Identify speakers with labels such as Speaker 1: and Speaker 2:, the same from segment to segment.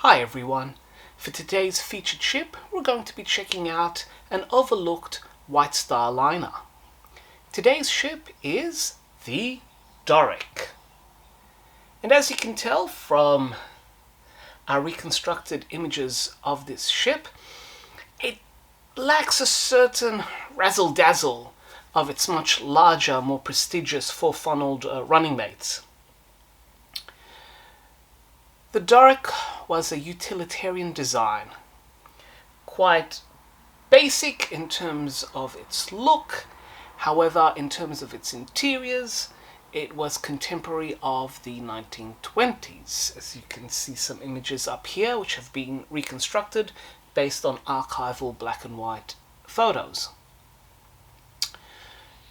Speaker 1: Hi everyone, for today's featured ship we're going to be checking out an overlooked White Star liner. Today's ship is the Doric. And as you can tell from our reconstructed images of this ship, it lacks a certain razzle-dazzle of its much larger, more prestigious four-funneled running mates. The Doric was a utilitarian design, quite basic in terms of its look. However, in terms of its interiors, it was contemporary of the 1920s. As you can see some images up here which have been reconstructed based on archival black and white photos.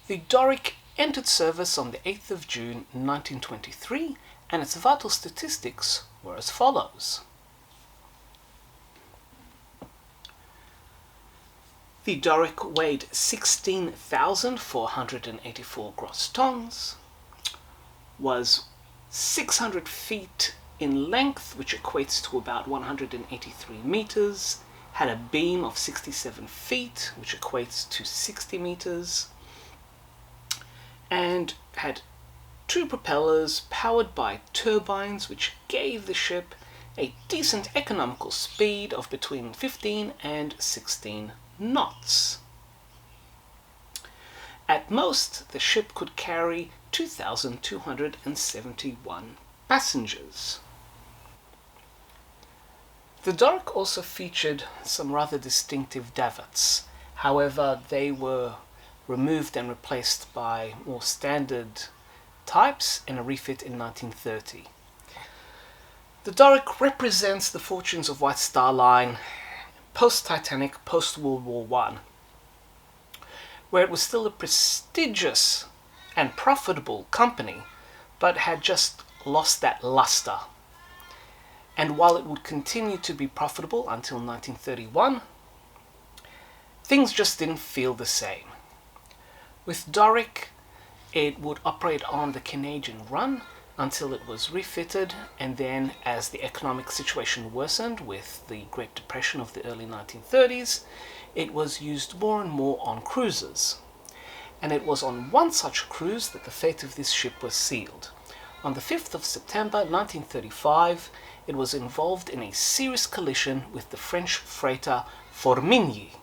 Speaker 1: The Doric entered service on the 8th of June 1923, and its vital statistics were as follows. The Doric weighed 16,484 gross tons, was 600 feet in length, which equates to about 183 meters, had a beam of 67 feet, which equates to 60 meters, and had two propellers powered by turbines, which gave the ship a decent economical speed of between 15 and 16 knots. At most, the ship could carry 2,271 passengers. The Doric also featured some rather distinctive davits. However, they were removed and replaced by more standard types in a refit in 1930. The Doric represents the fortunes of White Star Line post-Titanic, post-World War I, where it was still a prestigious and profitable company, but had just lost that luster. And while it would continue to be profitable until 1931, things just didn't feel the same. With Doric, it would operate on the Canadian run until it was refitted, and then as the economic situation worsened with the Great Depression of the early 1930s, it was used more and more on cruises. And it was on one such cruise that the fate of this ship was sealed. On the 5th of September 1935, it was involved in a serious collision with the French freighter Formigny.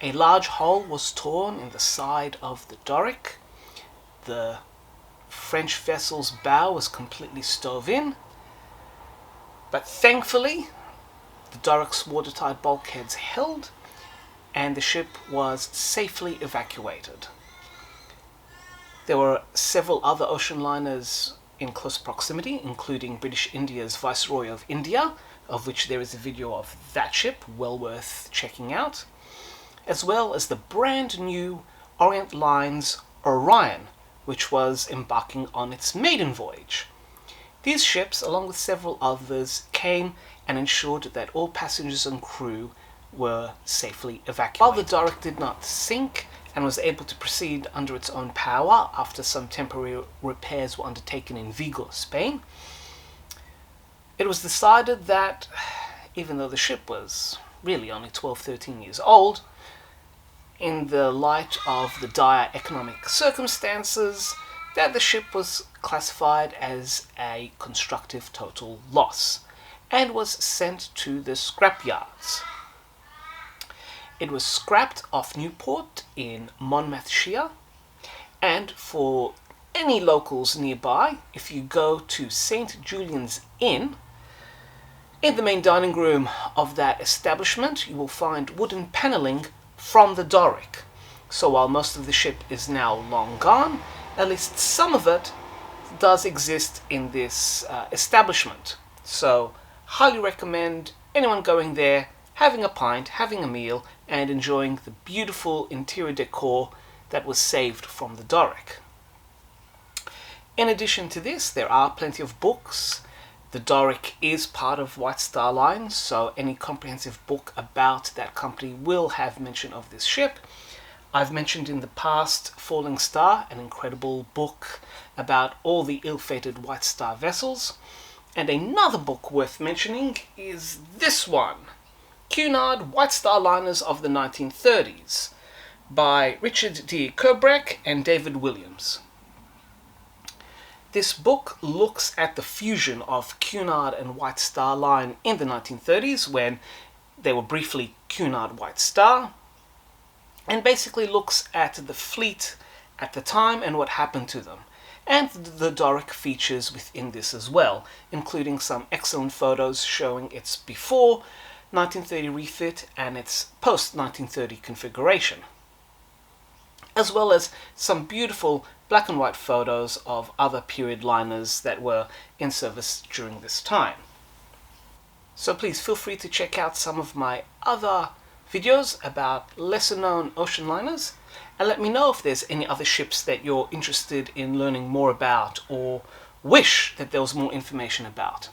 Speaker 1: A large hole was torn in the side of the Doric. The French vessel's bow was completely stove in, but thankfully the Doric's watertight bulkheads held and the ship was safely evacuated. There were several other ocean liners in close proximity, including British India's Viceroy of India, of which there is a video of that ship, well worth checking out, as well as the brand new Orient Line's Orion, which was embarking on its maiden voyage. These ships, along with several others, came and ensured that all passengers and crew were safely evacuated. While the Doric did not sink and was able to proceed under its own power after some temporary repairs were undertaken in Vigo, Spain, it was decided that, even though the ship was really only 12-13 years old, in the light of the dire economic circumstances, that the ship was classified as a constructive total loss and was sent to the scrap yards. It was scrapped off Newport in Monmouthshire, and for any locals nearby, if you go to St. Julian's Inn, in the main dining room of that establishment you will find wooden panelling from the Doric. So while most of the ship is now long gone, at least some of it does exist in this establishment. So highly recommend anyone going there, having a pint, having a meal, and enjoying the beautiful interior decor that was saved from the Doric. In addition to this, there are plenty of books. The Doric is part of White Star Line, so any comprehensive book about that company will have mention of this ship. I've mentioned in the past Falling Star, an incredible book about all the ill-fated White Star vessels. And another book worth mentioning is this one, Cunard White Star Liners of the 1930s, by Richard D. Kurbreck and David Williams. This book looks at the fusion of Cunard and White Star Line in the 1930s, when they were briefly Cunard White Star, and basically looks at the fleet at the time and what happened to them, and the Doric features within this as well, including some excellent photos showing its before 1930 refit and its post-1930 configuration, as well as some beautiful black and white photos of other period liners that were in service during this time. So please feel free to check out some of my other videos about lesser known ocean liners, and let me know if there's any other ships that you're interested in learning more about or wish that there was more information about.